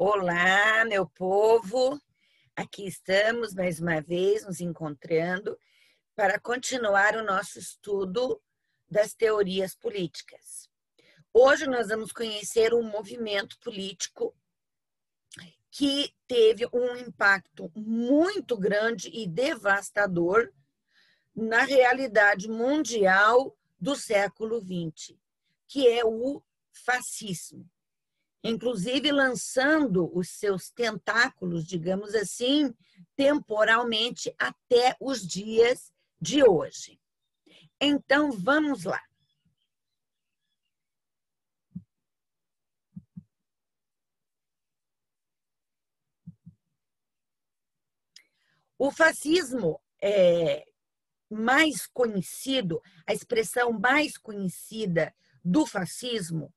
Olá, meu povo! Aqui estamos mais uma vez nos encontrando para continuar o nosso estudo das teorias políticas. Hoje nós vamos conhecer um movimento político que teve um impacto muito grande e devastador na realidade mundial do século XX, que é o fascismo. Inclusive lançando os seus tentáculos, digamos assim, temporalmente até os dias de hoje. Então, vamos lá. O fascismo é mais conhecido, a expressão mais conhecida do fascismo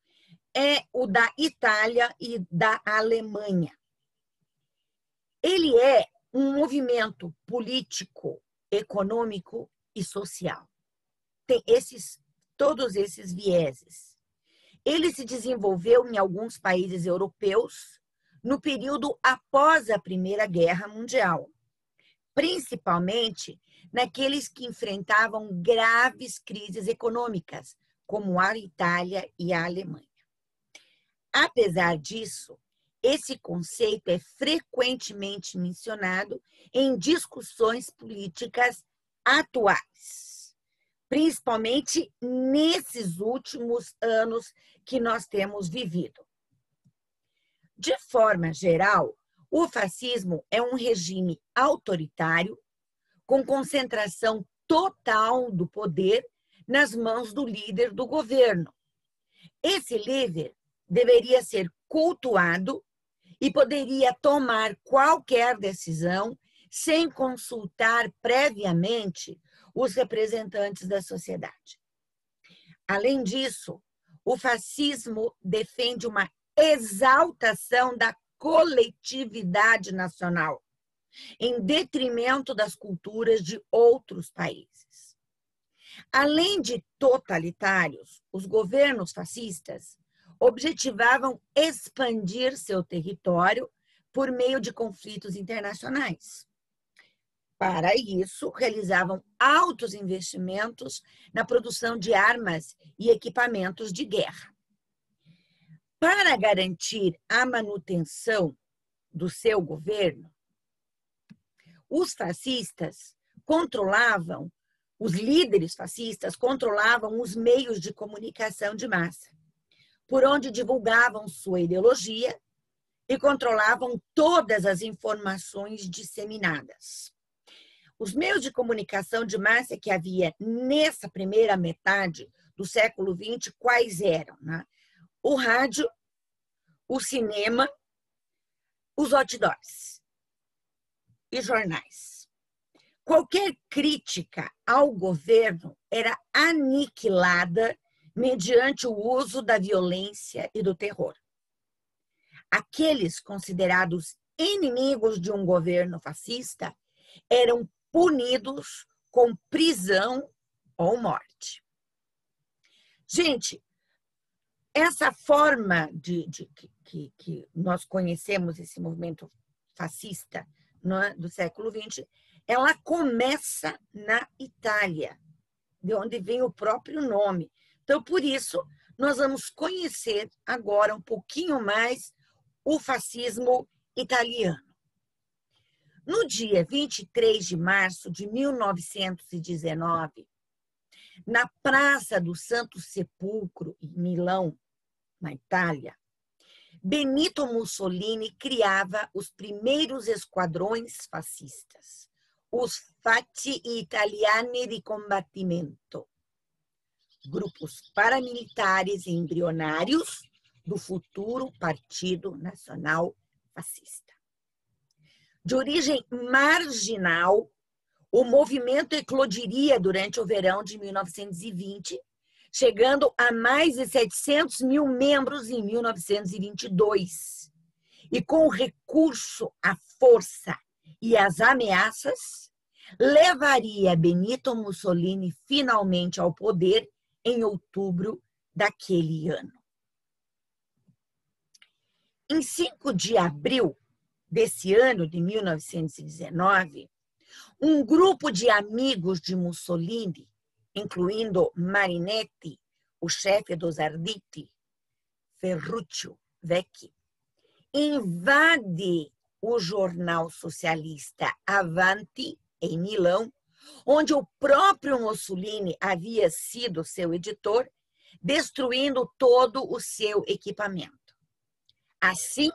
é o da Itália e da Alemanha. Ele é um movimento político, econômico e social. Tem todos esses vieses. Ele se desenvolveu em alguns países europeus no período após a Primeira Guerra Mundial, principalmente naqueles que enfrentavam graves crises econômicas, como a Itália e a Alemanha. Apesar disso, esse conceito é frequentemente mencionado em discussões políticas atuais, principalmente nesses últimos anos que nós temos vivido. De forma geral, o fascismo é um regime autoritário com concentração total do poder nas mãos do líder do governo. Esse líder deveria ser cultuado e poderia tomar qualquer decisão sem consultar previamente os representantes da sociedade. Além disso, o fascismo defende uma exaltação da coletividade nacional, em detrimento das culturas de outros países. Além de totalitários, os governos fascistas objetivavam expandir seu território por meio de conflitos internacionais. Para isso, realizavam altos investimentos na produção de armas e equipamentos de guerra. Para garantir a manutenção do seu governo, os líderes fascistas controlavam os meios de comunicação de massa, por onde divulgavam sua ideologia e controlavam todas as informações disseminadas. Os meios de comunicação de massa que havia nessa primeira metade do século XX, quais eram? Né? O rádio, o cinema, os outdoors e jornais. Qualquer crítica ao governo era aniquilada mediante o uso da violência e do terror. Aqueles considerados inimigos de um governo fascista eram punidos com prisão ou morte. Gente, essa forma que nós conhecemos esse movimento fascista do século XX, ela começa na Itália, de onde vem o próprio nome. Então, por isso, nós vamos conhecer agora um pouquinho mais o fascismo italiano. No dia 23 de março de 1919, na Praça do Santo Sepulcro, em Milão, na Itália, Benito Mussolini criava os primeiros esquadrões fascistas, os Fasci Italiani di Combattimento, grupos paramilitares embrionários do futuro Partido Nacional Fascista. De origem marginal, o movimento eclodiria durante o verão de 1920, chegando a mais de 700 mil membros em 1922. E com o recurso à força e às ameaças, levaria Benito Mussolini finalmente ao poder em outubro daquele ano. Em 5 de abril desse ano de 1919, um grupo de amigos de Mussolini, incluindo Marinetti, o chefe dos Arditi, Ferruccio Vecchi, invade o jornal socialista Avanti, em Milão, onde o próprio Mussolini havia sido seu editor, destruindo todo o seu equipamento. Assim,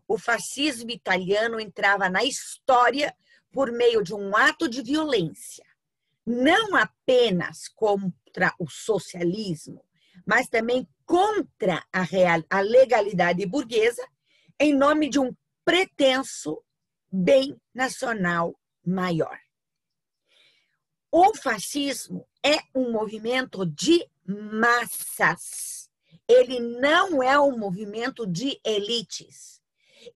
o fascismo italiano entrava na história por meio de um ato de violência, não apenas contra o socialismo, mas também contra a legalidade burguesa, em nome de um pretenso bem nacional maior. O fascismo é um movimento de massas. Ele não é um movimento de elites.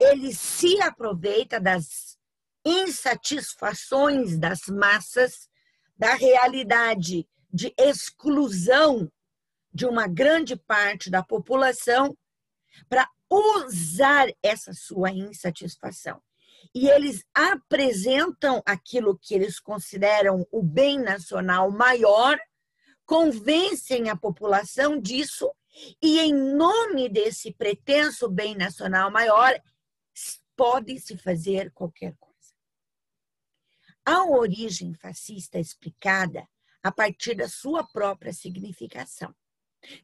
Ele se aproveita das insatisfações das massas, da realidade de exclusão de uma grande parte da população para usar essa sua insatisfação. E eles apresentam aquilo que eles consideram o bem nacional maior, convencem a população disso e, em nome desse pretenso bem nacional maior, pode-se fazer qualquer coisa. A origem fascista é explicada a partir da sua própria significação,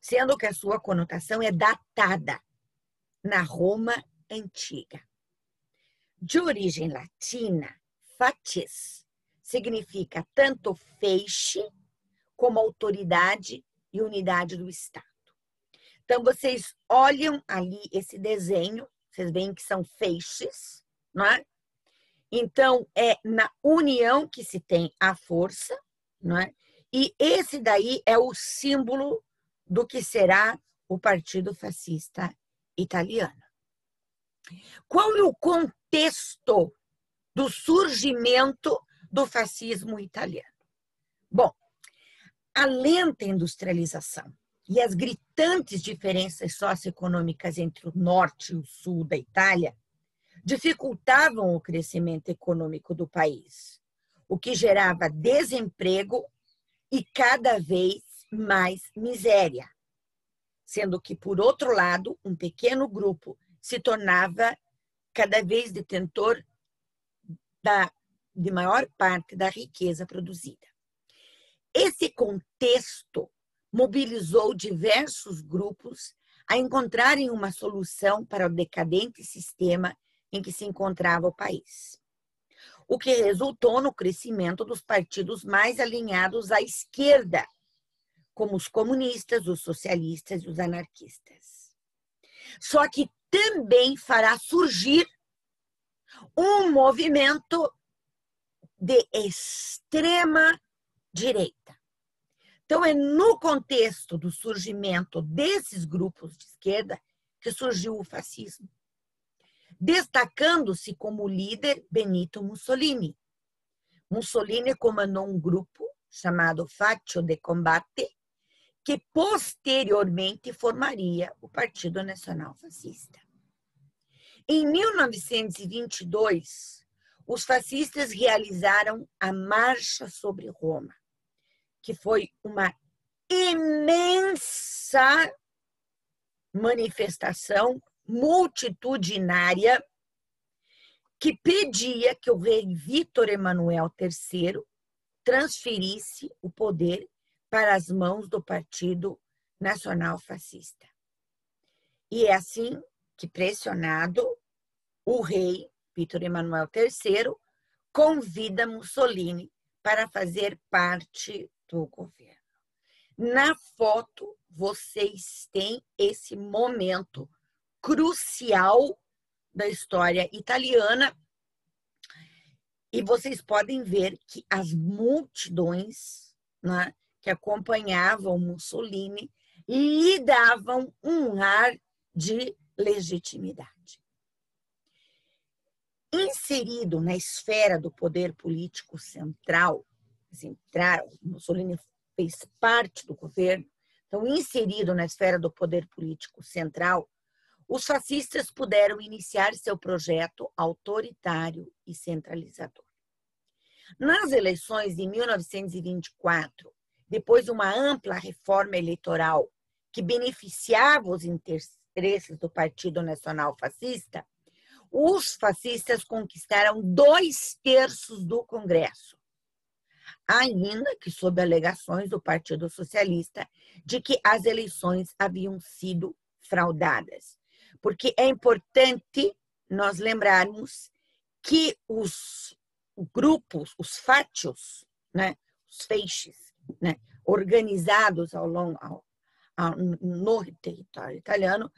sendo que a sua conotação é datada na Roma antiga. De origem latina, facies significa tanto feixe como autoridade e unidade do Estado. Então, vocês olham ali esse desenho, vocês veem que são feixes, não é? Então, é na união que se tem a força, não é? E esse daí é o símbolo do que será o Partido Fascista Italiano. Qual é o contexto do surgimento do fascismo italiano? Bom, a lenta industrialização e as gritantes diferenças socioeconômicas entre o norte e o sul da Itália dificultavam o crescimento econômico do país, o que gerava desemprego e cada vez mais miséria, sendo que, por outro lado, um pequeno grupo se tornava cada vez detentor de maior parte da riqueza produzida. Esse contexto mobilizou diversos grupos a encontrarem uma solução para o decadente sistema em que se encontrava o país, o que resultou no crescimento dos partidos mais alinhados à esquerda, como os comunistas, os socialistas e os anarquistas. Só que também fará surgir um movimento de extrema direita. Então, é no contexto do surgimento desses grupos de esquerda que surgiu o fascismo, destacando-se como líder Benito Mussolini. Mussolini comandou um grupo chamado Faccio di Combate, que posteriormente formaria o Partido Nacional Fascista. Em 1922, os fascistas realizaram a Marcha sobre Roma, que foi uma imensa manifestação multitudinária que pedia que o rei Vítor Emanuel III transferisse o poder para as mãos do Partido Nacional Fascista. E é assim que, pressionado, o rei Vítor Emanuel III convida Mussolini para fazer parte do governo. Na foto, vocês têm esse momento crucial da história italiana e vocês podem ver que as multidões, né, que acompanhavam Mussolini lhe davam um ar de legitimidade. Inserido na esfera do poder político central, Mussolini fez parte do governo, então inserido na esfera do poder político central, os fascistas puderam iniciar seu projeto autoritário e centralizador. Nas eleições de 1924, depois de uma ampla reforma eleitoral que beneficiava os interesses do Partido Nacional Fascista, os fascistas conquistaram 2/3 do Congresso, ainda que sob alegações do Partido Socialista de que as eleições haviam sido fraudadas. Porque é importante nós lembrarmos que os grupos, os fácios, né, os feixes, né, organizados no território italiano,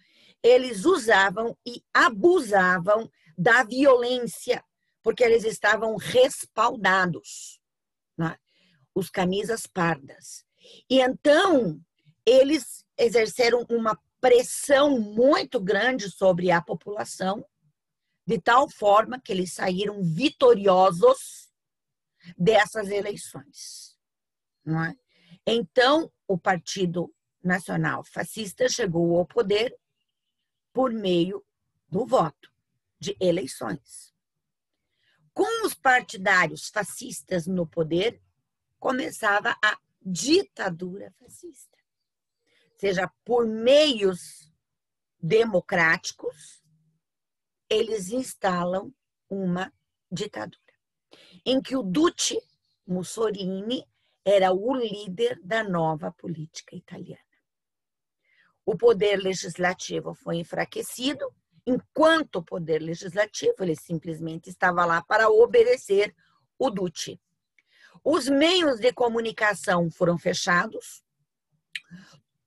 eles usavam e abusavam da violência, porque eles estavam respaldados, né, os camisas pardas. E então, eles exerceram uma pressão muito grande sobre a população, de tal forma que eles saíram vitoriosos dessas eleições. Não é? Então, o Partido Nacional Fascista chegou ao poder por meio do voto, de eleições. Com os partidários fascistas no poder, começava a ditadura fascista. Seja, por meios democráticos, eles instalam uma ditadura, em que o Duce Mussolini era o líder da nova política italiana. O poder legislativo foi enfraquecido, enquanto o poder legislativo ele simplesmente estava lá para obedecer o Duce. Os meios de comunicação foram fechados,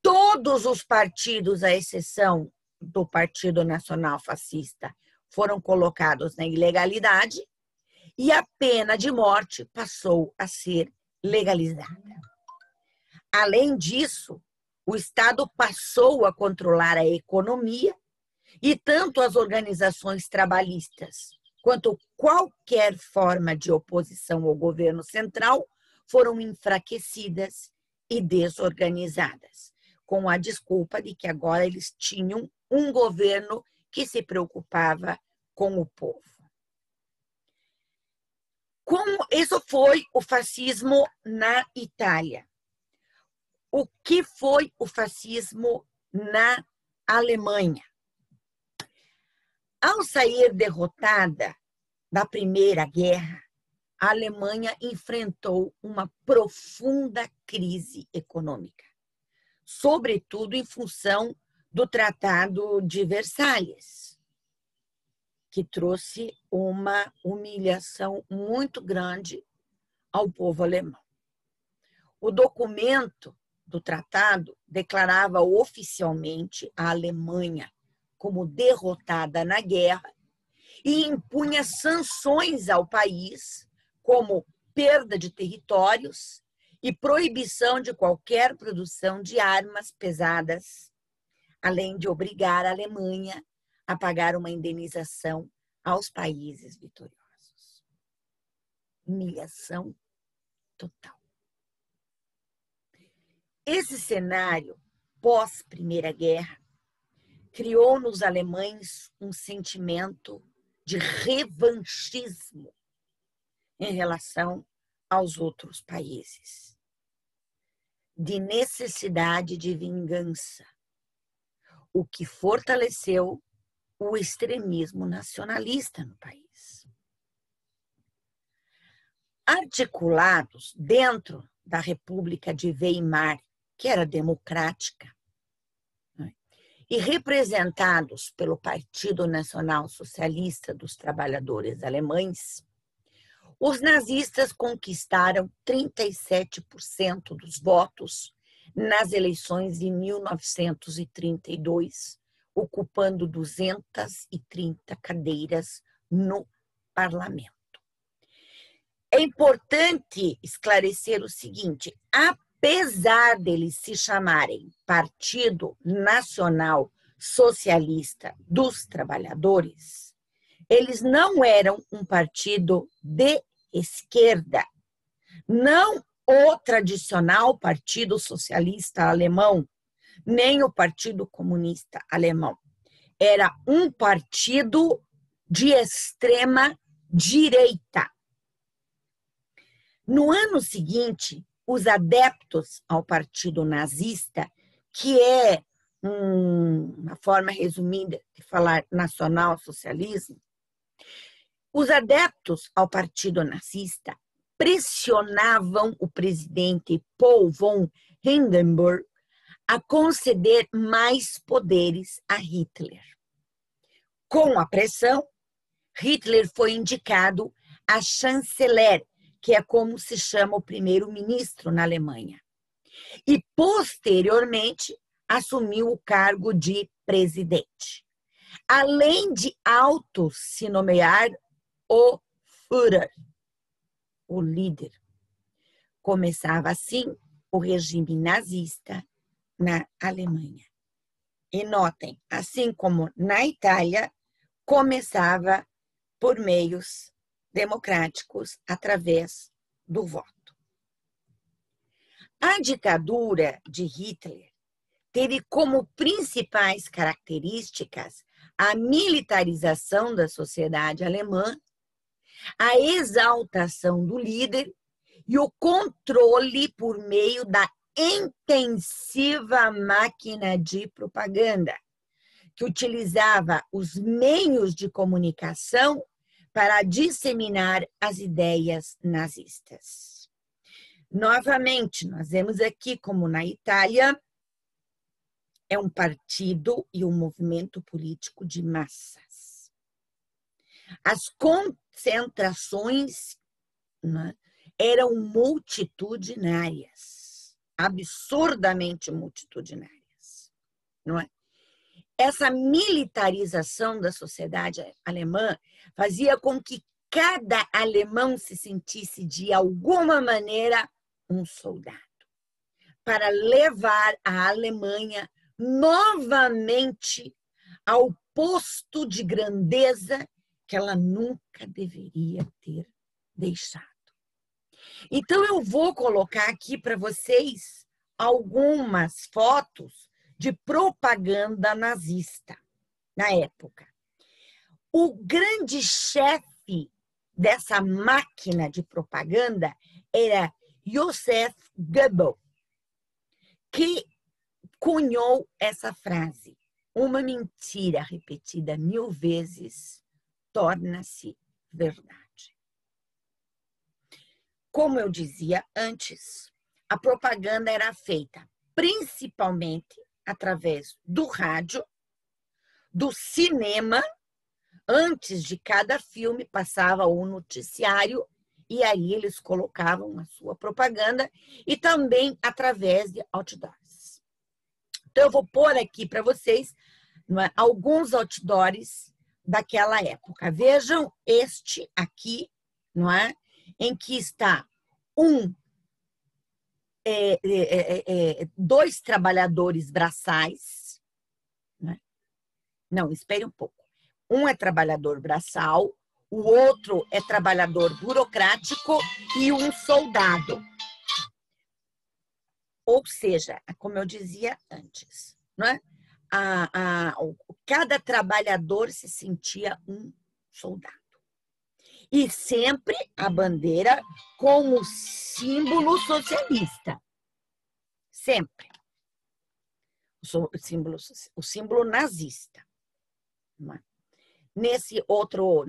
todos os partidos, à exceção do Partido Nacional Fascista, foram colocados na ilegalidade e a pena de morte passou a ser legalizada. Além disso, o Estado passou a controlar a economia e tanto as organizações trabalhistas quanto qualquer forma de oposição ao governo central foram enfraquecidas e desorganizadas, com a desculpa de que agora eles tinham um governo que se preocupava com o povo. Isso foi o fascismo na Itália. O que foi o fascismo na Alemanha? Ao sair derrotada da Primeira Guerra, a Alemanha enfrentou uma profunda crise econômica, sobretudo em função do Tratado de Versalhes, que trouxe uma humilhação muito grande ao povo alemão. O documento do tratado declarava oficialmente a Alemanha como derrotada na guerra e impunha sanções ao país, como perda de territórios e proibição de qualquer produção de armas pesadas, além de obrigar a Alemanha a pagar uma indenização aos países vitoriosos. Humilhação total. Esse cenário pós-Primeira Guerra criou nos alemães um sentimento de revanchismo em relação aos outros países, de necessidade de vingança, o que fortaleceu o extremismo nacionalista no país. Articulados dentro da República de Weimar, que era democrática, e representados pelo Partido Nacional Socialista dos Trabalhadores Alemães, os nazistas conquistaram 37% dos votos nas eleições de 1932, ocupando 230 cadeiras no parlamento. É importante esclarecer o seguinte: apesar deles se chamarem Partido Nacional Socialista dos Trabalhadores, eles não eram um partido de esquerda, não o tradicional Partido Socialista Alemão, nem o Partido Comunista Alemão. era um partido de extrema direita. No ano seguinte, os adeptos ao partido nazista, que é uma forma resumida de falar nacional-socialismo, os adeptos ao partido nazista pressionavam o presidente Paul von Hindenburg a conceder mais poderes a Hitler. Com a pressão, Hitler foi indicado a chanceler, que é como se chama o primeiro-ministro na Alemanha. E, posteriormente, assumiu o cargo de presidente. Além de se nomear o Führer, o líder. Começava assim o regime nazista na Alemanha. E notem, assim como na Itália, começava por meios democráticos através do voto. A ditadura de Hitler teve como principais características a militarização da sociedade alemã, a exaltação do líder e o controle por meio da intensiva máquina de propaganda, que utilizava os meios de comunicação para disseminar as ideias nazistas. Novamente, nós vemos aqui, como na Itália, é um partido e um movimento político de massas. As concentrações, né, eram multitudinárias, absurdamente multitudinárias, não é? Essa militarização da sociedade alemã fazia com que cada alemão se sentisse, de alguma maneira, um soldado, para levar a Alemanha novamente ao posto de grandeza que ela nunca deveria ter deixado. Então, eu vou colocar aqui para vocês algumas fotos de propaganda nazista na época. O grande chefe dessa máquina de propaganda era Joseph Goebbels, que cunhou essa frase: uma mentira repetida 1000 vezes torna-se verdade. Como eu dizia antes, a propaganda era feita principalmente através do rádio, do cinema. Antes de cada filme passava o noticiário e aí eles colocavam a sua propaganda, e também através de outdoors. Então eu vou pôr aqui para vocês, não é, alguns outdoors daquela época. Vejam este aqui, não é, em que está dois trabalhadores braçais, né? Não, espere um pouco. Um é trabalhador braçal, o outro é trabalhador burocrático e um soldado. Ou seja, como eu dizia antes, não é? Cada trabalhador se sentia um soldado. E sempre a bandeira com o símbolo socialista. Sempre. O símbolo nazista. Não é? Nesse outro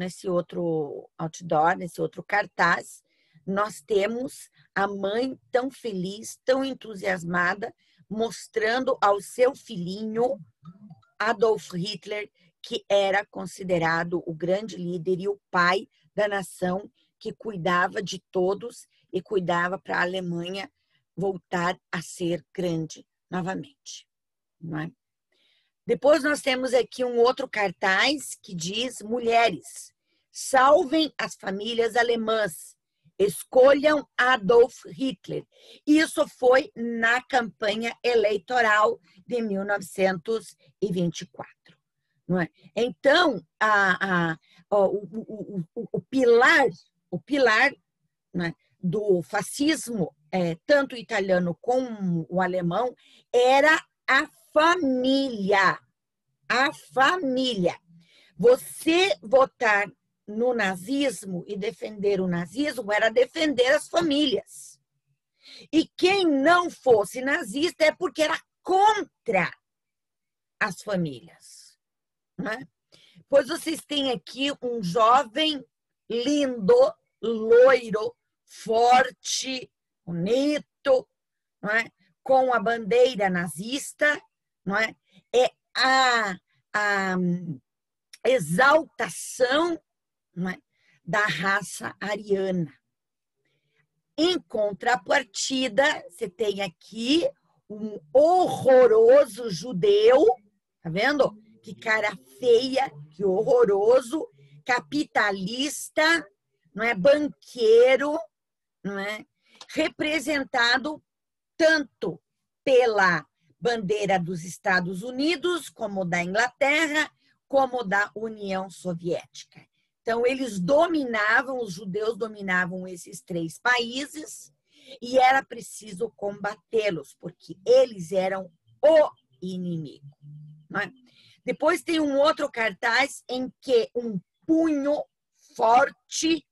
outdoor, nesse outro cartaz, nós temos a mãe tão feliz, tão entusiasmada, mostrando ao seu filhinho, Adolf Hitler, que era considerado o grande líder e o pai da nação, que cuidava de todos e cuidava para a Alemanha voltar a ser grande novamente. Não é? Depois nós temos aqui um outro cartaz que diz: mulheres, salvem as famílias alemãs, escolham Adolf Hitler. Isso foi na campanha eleitoral de 1924. Não é? Então, o pilar né, do fascismo, tanto o italiano como o alemão, era a família. a família. Você votar no nazismo e defender o nazismo era defender as famílias. E quem não fosse nazista é porque era contra as famílias. Né? Pois vocês têm aqui um jovem lindo, loiro, forte, bonito, não é? Com a bandeira nazista, não é? É a exaltação, não é? Da raça ariana. Em contrapartida, você tem aqui um horroroso judeu, tá vendo? Que cara feia, que horroroso, capitalista, não é? Banqueiro, não é? Representado tanto pela bandeira dos Estados Unidos, como da Inglaterra, como da União Soviética. Então, eles dominavam, os judeus dominavam esses 3 países e era preciso combatê-los, porque eles eram o inimigo. Não é? Depois tem um outro cartaz em que um punho forte,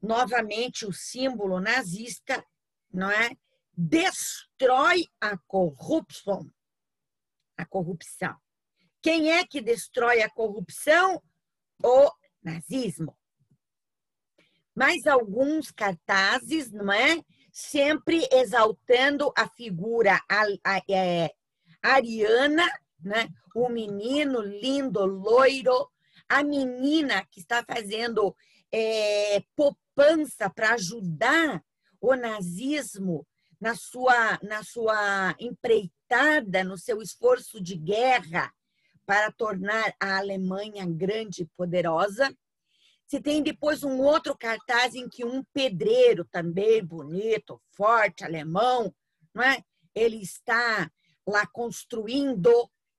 novamente o símbolo nazista, não é? Destrói a corrupção. A corrupção. Quem é que destrói a corrupção? O nazismo. Mais alguns cartazes, não é? Sempre exaltando a figura ariana, né? O menino lindo, loiro, a menina que está fazendo poupança para ajudar o nazismo na sua empreitada, no seu esforço de guerra para tornar a Alemanha grande e poderosa. Se tem depois um outro cartaz em que um pedreiro também bonito, forte, alemão, não é? Ele está lá construindo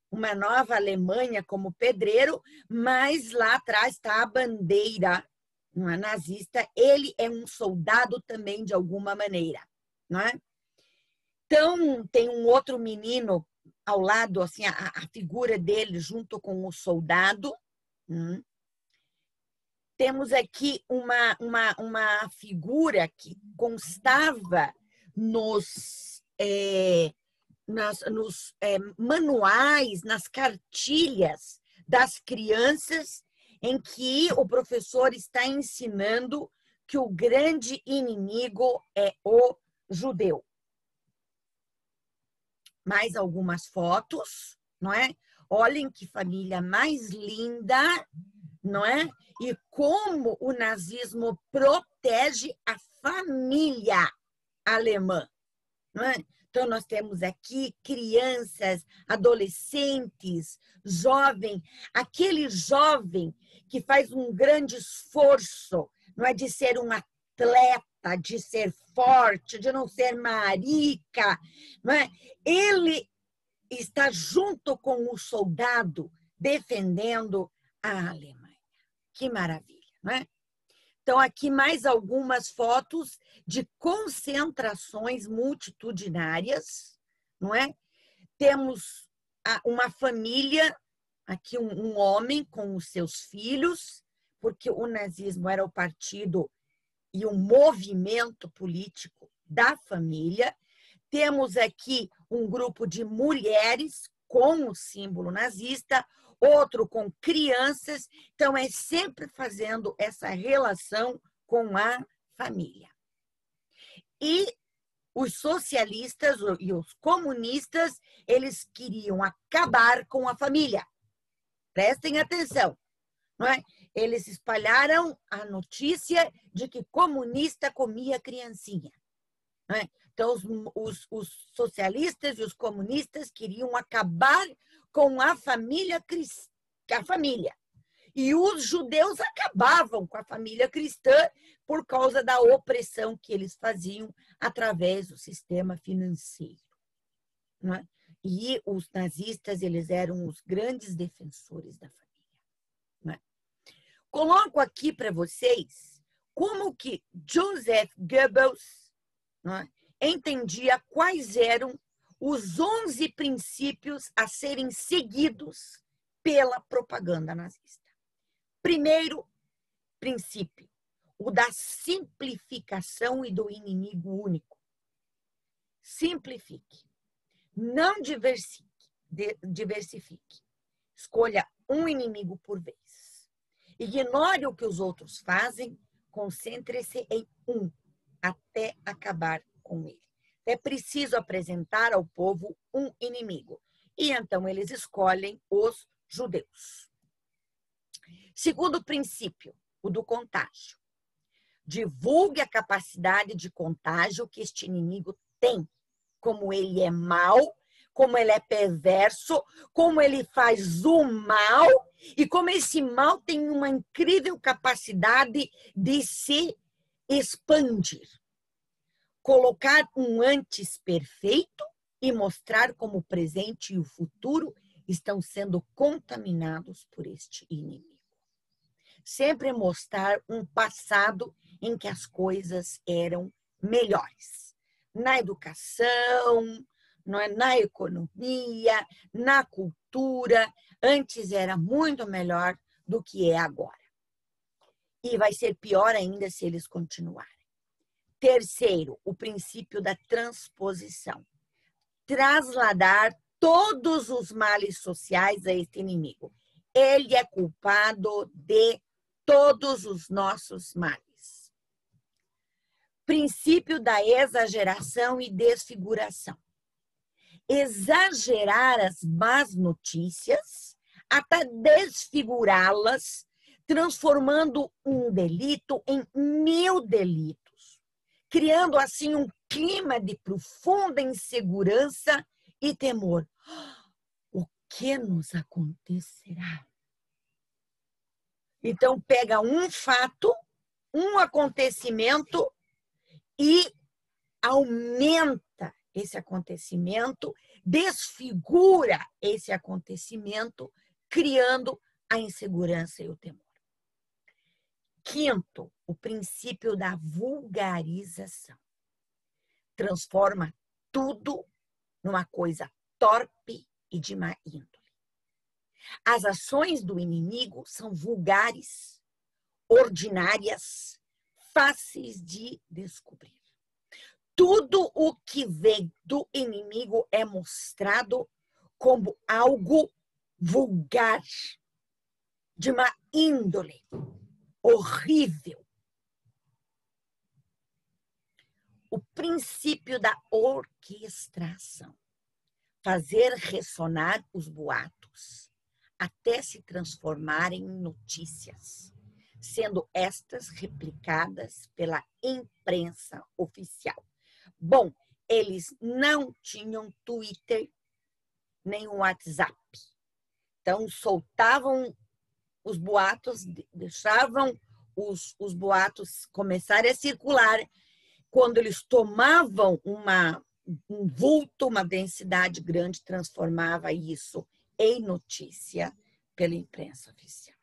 uma nova Alemanha como pedreiro, mas lá atrás está a bandeira, não é, nazista. Ele é um soldado também de alguma maneira, não é? Então tem um outro menino ao lado, assim, a figura dele junto com o soldado. Temos aqui uma figura que constava nos manuais, nas cartilhas das crianças, em que o professor está ensinando que o grande inimigo é o judeu. Mais algumas fotos, não é? Olhem que família mais linda, não é? E como o nazismo protege a família alemã, não é? Então, nós temos aqui crianças, adolescentes, jovem, aquele jovem que faz um grande esforço, não é, de ser um atleta, de ser forte, de não ser marica, não é? Ele está junto com o soldado defendendo a Alemanha. Que maravilha, não é? Então, aqui mais algumas fotos de concentrações multitudinárias, não é? Temos uma família, aqui um homem com os seus filhos, porque o nazismo era o partido e o movimento político da família. Temos aqui um grupo de mulheres com o símbolo nazista, outro com crianças. Então, é sempre fazendo essa relação com a família. E os socialistas e os comunistas, eles queriam acabar com a família. Prestem atenção, não é? Eles espalharam a notícia de que comunista comia criancinha. Não é? Então, os socialistas e os comunistas queriam acabar com a família cristã, e os judeus acabavam com a família cristã por causa da opressão que eles faziam através do sistema financeiro. Não é? E os nazistas, eles eram os grandes defensores da família. Não é? Coloco aqui para vocês como que Joseph Goebbels, não é, entendia quais eram os 11 princípios a serem seguidos pela propaganda nazista. Primeiro princípio, o da simplificação e do inimigo único. Simplifique. Não diversifique. Escolha um inimigo por vez. Ignore o que os outros fazem, concentre-se em um, até acabar com ele. É preciso apresentar ao povo um inimigo. E então eles escolhem os judeus. Segundo princípio, o do contágio. Divulgue a capacidade de contágio que este inimigo tem. Como ele é mau, como ele é perverso, como ele faz o mal e como esse mal tem uma incrível capacidade de se expandir. Colocar um antes perfeito e mostrar como o presente e o futuro estão sendo contaminados por este inimigo. Sempre mostrar um passado em que as coisas eram melhores. Na educação, na economia, na cultura, antes era muito melhor do que é agora. E vai ser pior ainda se eles continuarem. Terceiro, o princípio da transposição. Trasladar todos os males sociais a este inimigo. Ele é culpado de todos os nossos males. Princípio da exageração e desfiguração. Exagerar as más notícias até desfigurá-las, transformando um delito em 1000 delitos, criando assim um clima de profunda insegurança e temor. O que nos acontecerá? Então, pega um fato, um acontecimento e aumenta esse acontecimento, desfigura esse acontecimento, criando a insegurança e o temor. Quinto, o princípio da vulgarização. Transforma tudo numa coisa torpe e de má índole. As ações do inimigo são vulgares, ordinárias, fáceis de descobrir. Tudo o que vem do inimigo é mostrado como algo vulgar, de má índole, horrível. O princípio da orquestração. Fazer ressonar os boatos até se transformarem em notícias, sendo estas replicadas pela imprensa oficial. Bom, eles não tinham Twitter nem WhatsApp. Então, soltavam os boatos, deixavam os boatos começarem a circular. Quando eles tomavam um vulto, uma densidade grande, transformava isso em notícia pela imprensa oficial.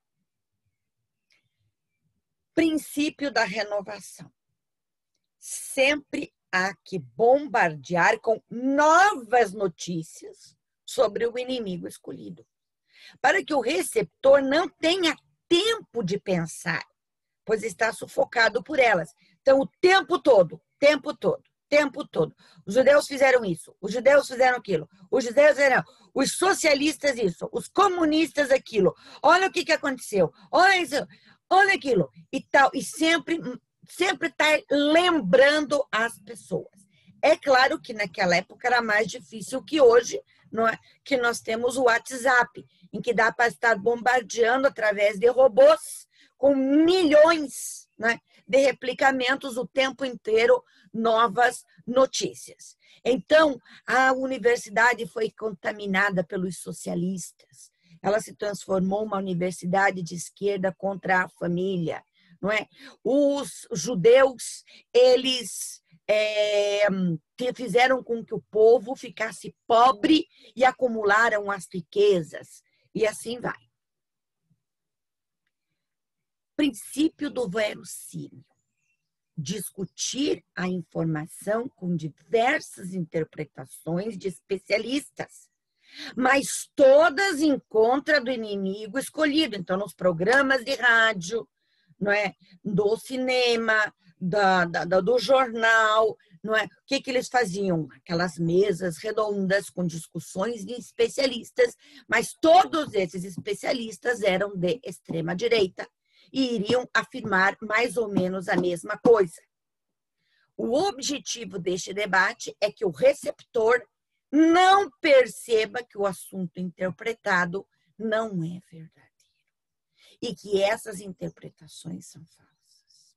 Princípio da renovação. Sempre há que bombardear com novas notícias sobre o inimigo escolhido, para que o receptor não tenha tempo de pensar, pois está sufocado por elas. Então, o tempo todo. Os judeus fizeram isso, os judeus fizeram aquilo, os judeus fizeram, os socialistas isso, os comunistas aquilo. Olha o que aconteceu, olha isso, olha aquilo e tal. E sempre está lembrando as pessoas. É claro que naquela época era mais difícil que hoje, não é? Que nós temos o WhatsApp, em que dá para estar bombardeando através de robôs com milhões, né, de replicamentos o tempo inteiro, novas notícias. Então, a universidade foi contaminada pelos socialistas. Ela se transformou uma universidade de esquerda contra a família, não é? Os judeus, eles fizeram com que o povo ficasse pobre e acumularam as riquezas. E assim vai. Princípio do verossímil. discutir a informação com diversas interpretações de especialistas, mas todas em contra do inimigo escolhido. Então, nos programas de rádio, não é? Do cinema, do jornal, não é? O que eles faziam? Aquelas mesas redondas com discussões de especialistas, mas todos esses especialistas eram de extrema direita e iriam afirmar mais ou menos a mesma coisa. O objetivo deste debate é que o receptor não perceba que o assunto interpretado não é verdadeiro e que essas interpretações são falsas.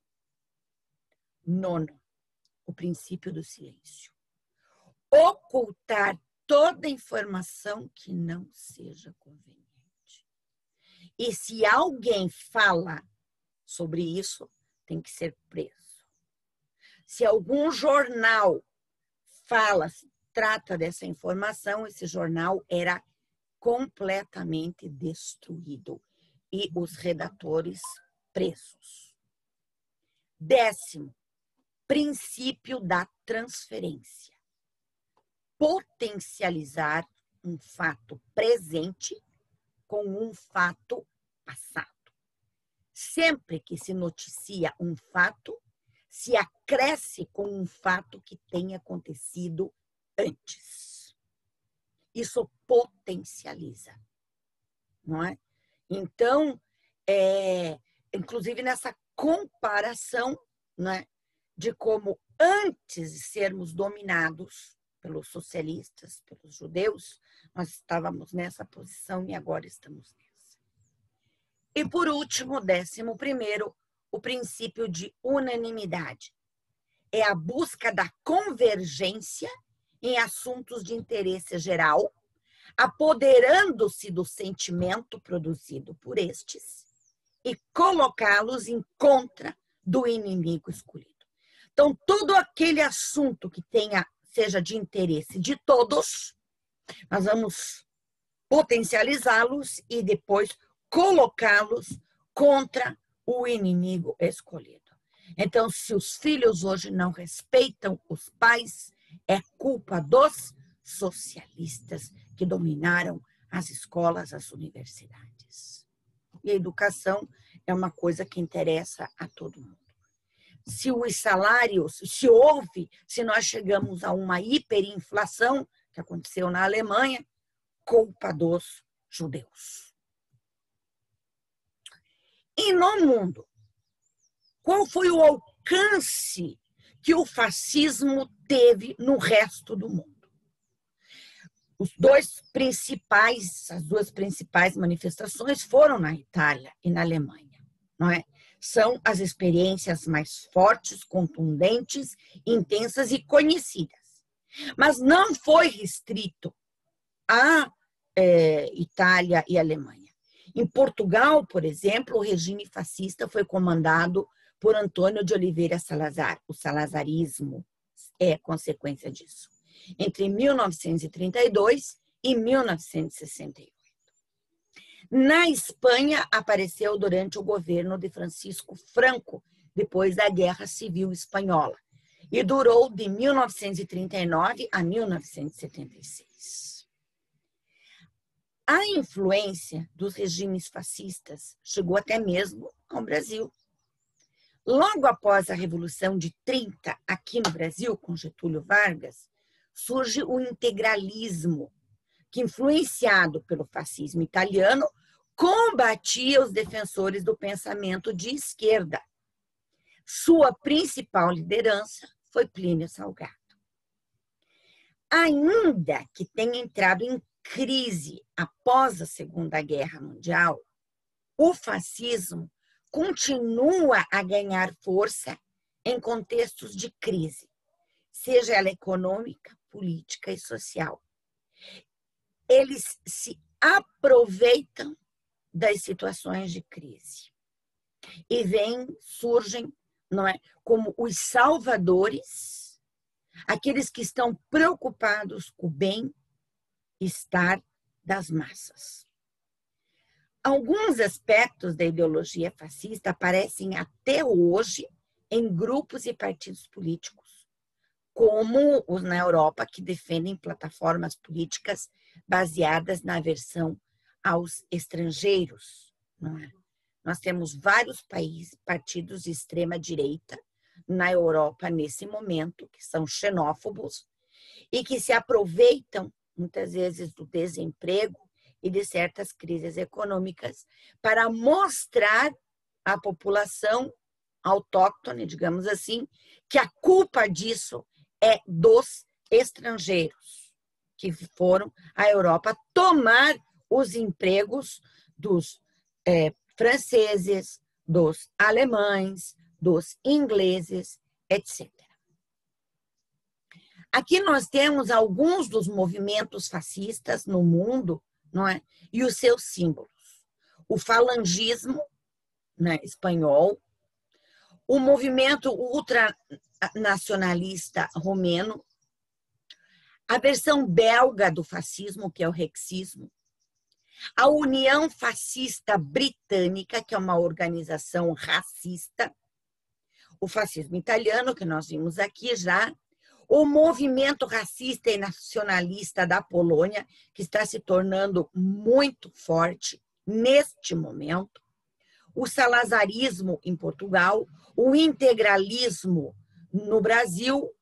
9, o princípio do silêncio. Ocultar toda informação que não seja conveniente. E se alguém fala sobre isso, tem que ser preso. Se algum jornal trata dessa informação, esse jornal era completamente destruído e os redatores presos. 10º, princípio da transferência. Potencializar um fato presente com um fato passado. Sempre que se noticia um fato, se acresce com um fato que tenha acontecido antes. Isso potencializa, não é? Então, inclusive nessa comparação, não é, de como antes de sermos dominados pelos socialistas, pelos judeus, nós estávamos nessa posição e agora estamos nessa. E por último, 11º, o princípio de unanimidade. É a busca da convergência em assuntos de interesse geral, apoderando-se do sentimento produzido por estes e colocá-los em contra do inimigo escolhido. Então, todo aquele assunto que seja de interesse de todos, nós vamos potencializá-los e depois colocá-los contra o inimigo escolhido. Então, se os filhos hoje não respeitam os pais, é culpa dos socialistas que dominaram as escolas, as universidades. E a educação é uma coisa que interessa a todo mundo. Se os salários, se nós chegamos a uma hiperinflação, que aconteceu na Alemanha, culpa dos judeus. E no mundo, qual foi o alcance que o fascismo teve no resto do mundo? As duas principais manifestações foram na Itália e na Alemanha, não é? São as experiências mais fortes, contundentes, intensas e conhecidas. Mas não foi restrito à Itália e Alemanha. Em Portugal, por exemplo, o regime fascista foi comandado por Antônio de Oliveira Salazar. O salazarismo é consequência disso. Entre 1932 e 1968. Na Espanha, apareceu durante o governo de Francisco Franco, depois da Guerra Civil Espanhola, e durou de 1939 a 1976. A influência dos regimes fascistas chegou até mesmo ao Brasil. Logo após a Revolução de 30, aqui no Brasil, com Getúlio Vargas, surge o integralismo, que, influenciado pelo fascismo italiano, combatia os defensores do pensamento de esquerda. Sua principal liderança foi Plínio Salgado. Ainda que tenha entrado em crise após a Segunda Guerra Mundial, o fascismo continua a ganhar força em contextos de crise, seja ela econômica, política e social. Eles se aproveitam das situações de crise e surgem, não é, como os salvadores, aqueles que estão preocupados com o bem-estar das massas. Alguns aspectos da ideologia fascista aparecem até hoje em grupos e partidos políticos, como os na Europa, que defendem plataformas políticas baseadas na aversão aos estrangeiros. Não é? Nós temos vários países, partidos de extrema-direita na Europa nesse momento, que são xenófobos e que se aproveitam, muitas vezes, do desemprego e de certas crises econômicas para mostrar à população autóctone, digamos assim, que a culpa disso é dos estrangeiros que foram à Europa tomar os empregos dos franceses, dos alemães, dos ingleses, etc. Aqui nós temos alguns dos movimentos fascistas no mundo, não é? E os seus símbolos. O falangismo, né, espanhol, o movimento ultranacionalista romeno, a versão belga do fascismo, que é o rexismo, a União Fascista Britânica, que é uma organização racista, o fascismo italiano, que nós vimos aqui já, o movimento racista e nacionalista da Polônia, que está se tornando muito forte neste momento, o salazarismo em Portugal, o integralismo no Brasil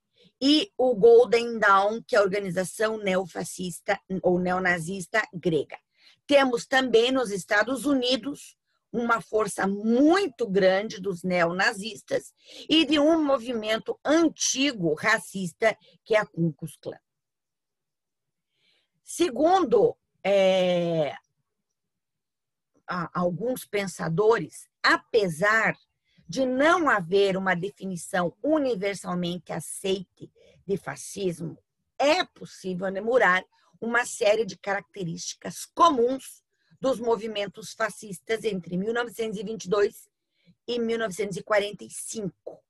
e o Golden Dawn, que é a organização neofascista ou neonazista grega. Temos também nos Estados Unidos uma força muito grande dos neonazistas e de um movimento antigo racista, que é a Ku Klux Klan. Segundo alguns pensadores, apesar de não haver uma definição universalmente aceite de fascismo, é possível enumerar uma série de características comuns dos movimentos fascistas entre 1922 e 1945.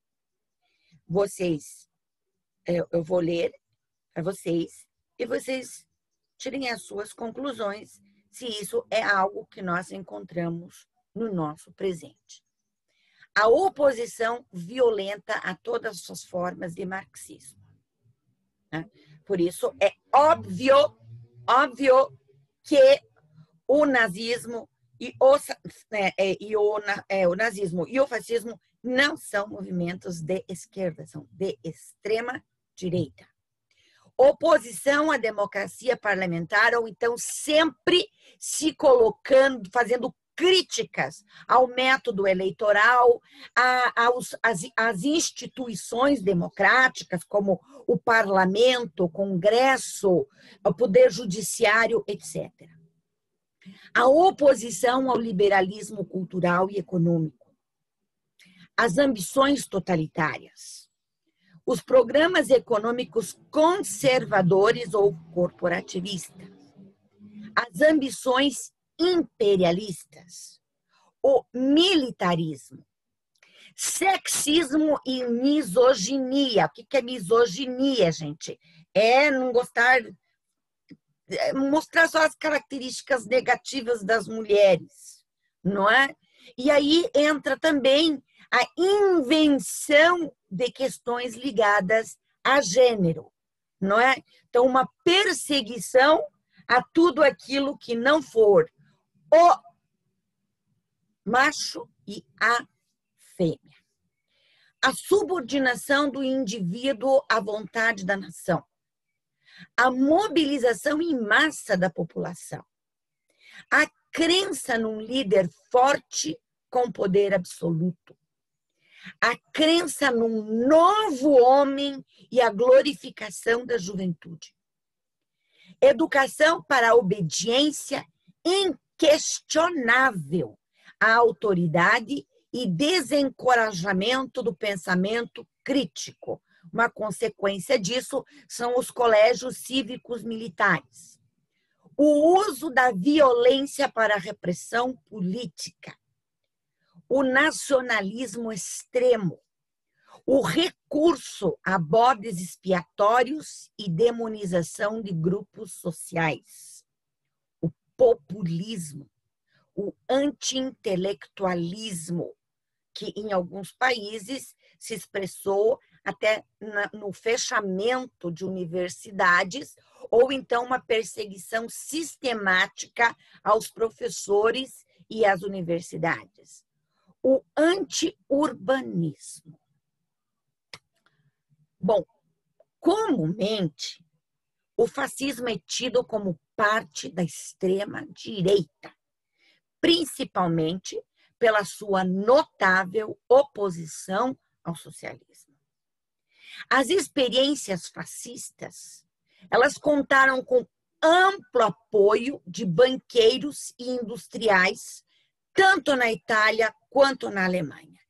Eu vou ler para vocês e vocês tirem as suas conclusões se isso é algo que nós encontramos no nosso presente. A oposição violenta a todas as formas de marxismo. Por isso, é óbvio que o nazismo o nazismo e o fascismo não são movimentos de esquerda, são de extrema direita. Oposição à democracia parlamentar, ou então sempre se colocando, fazendo críticas ao método eleitoral, às instituições democráticas, como o parlamento, o Congresso, o Poder Judiciário, etc. A oposição ao liberalismo cultural e econômico, as ambições totalitárias, os programas econômicos conservadores ou corporativistas, as ambições imperialistas, o militarismo, sexismo e misoginia. O que é misoginia, gente? É não gostar, mostrar só as características negativas das mulheres, não é? E aí entra também a invenção de questões ligadas a gênero, não é? Então, uma perseguição a tudo aquilo que não for o macho e a fêmea. A subordinação do indivíduo à vontade da nação. A mobilização em massa da população. A crença num líder forte com poder absoluto. A crença num novo homem e a glorificação da juventude. Educação para a obediência inquestionável à autoridade e desencorajamento do pensamento crítico. Uma consequência disso são os colégios cívicos militares. O uso da violência para a repressão política. O nacionalismo extremo. O recurso a bodes expiatórios e demonização de grupos sociais. O populismo. O anti-intelectualismo, que em alguns países se expressou até no fechamento de universidades, ou então uma perseguição sistemática aos professores e às universidades. O anti-urbanismo. Bom, comumente, o fascismo é tido como parte da extrema-direita, principalmente pela sua notável oposição ao socialismo. As experiências fascistas, elas contaram com amplo apoio de banqueiros e industriais, tanto na Itália quanto na Alemanha.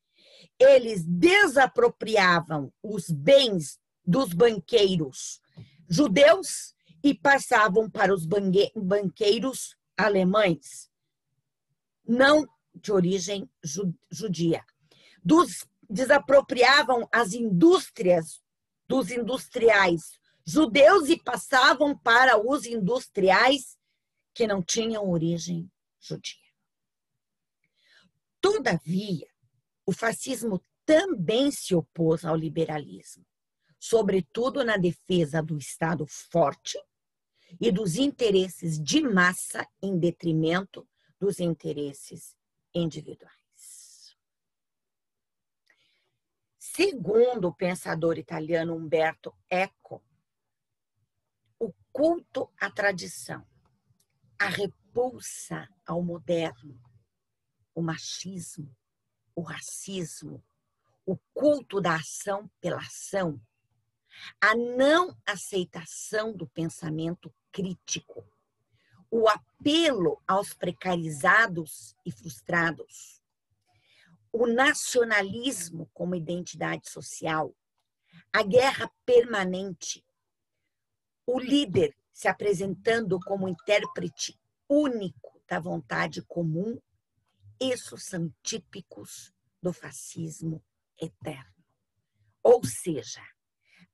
Eles desapropriavam os bens dos banqueiros judeus e passavam para os banqueiros alemães, não de origem judia. Desapropriavam as indústrias dos industriais judeus e passavam para os industriais que não tinham origem judia. Todavia, o fascismo também se opôs ao liberalismo, sobretudo na defesa do Estado forte e dos interesses de massa em detrimento dos interesses individuais. Segundo o pensador italiano Umberto Eco, o culto à tradição, a repulsa ao moderno, o machismo, o racismo, o culto da ação pela ação, a não aceitação do pensamento crítico, o apelo aos precarizados e frustrados, o nacionalismo como identidade social, a guerra permanente, o líder se apresentando como intérprete único da vontade comum, esses são típicos do fascismo eterno. Ou seja,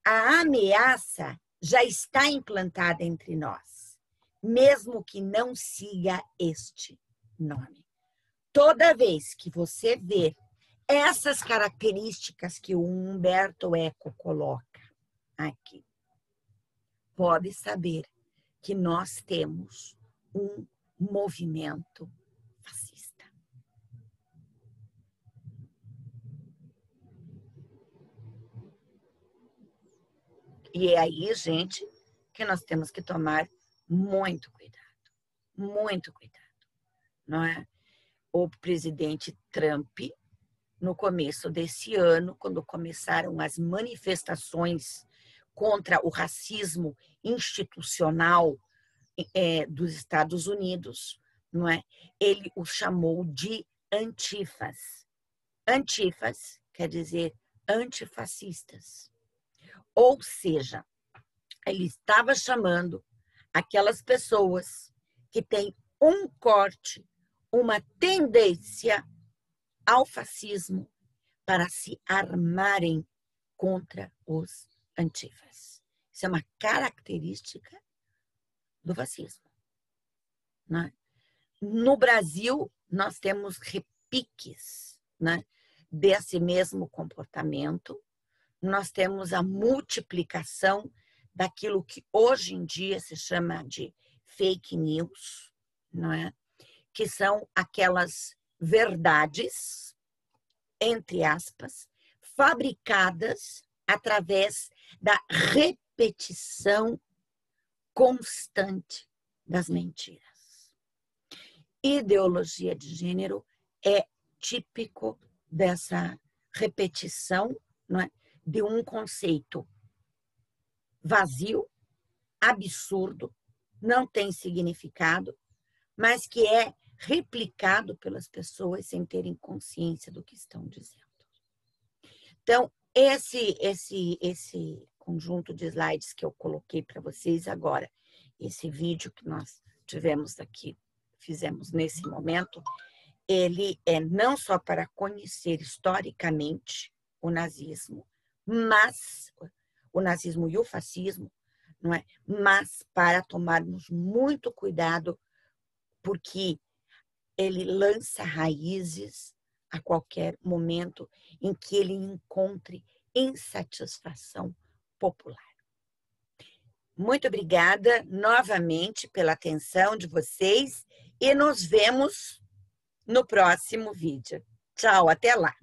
a ameaça já está implantada entre nós, mesmo que não siga este nome. Toda vez que você vê essas características que o Umberto Eco coloca aqui, pode saber que nós temos um movimento fascista. E é aí, gente, que nós temos que tomar muito cuidado, não é? O presidente Trump, no começo desse ano, quando começaram as manifestações contra o racismo institucional dos Estados Unidos, não é? Ele o chamou de antifas. Antifas quer dizer antifascistas. Ou seja, ele estava chamando aquelas pessoas que têm um corte, uma tendência ao fascismo para se armarem contra os antifas. Isso é uma característica do fascismo, né? No Brasil, nós temos repiques, né, desse mesmo comportamento. Nós temos a multiplicação daquilo que hoje em dia se chama de fake news, não é? Que são aquelas verdades, entre aspas, fabricadas através da repetição constante das mentiras. Ideologia de gênero é típico dessa repetição, não é? De um conceito vazio, absurdo, não tem significado, mas que é replicado pelas pessoas sem terem consciência do que estão dizendo. Então, esse conjunto de slides que eu coloquei para vocês agora, esse vídeo que nós tivemos aqui, fizemos nesse momento, ele é não só para conhecer historicamente o nazismo, mas o nazismo e o fascismo, não é? Mas para tomarmos muito cuidado, porque ele lança raízes a qualquer momento em que ele encontre insatisfação popular. Muito obrigada novamente pela atenção de vocês e nos vemos no próximo vídeo. Tchau, até lá!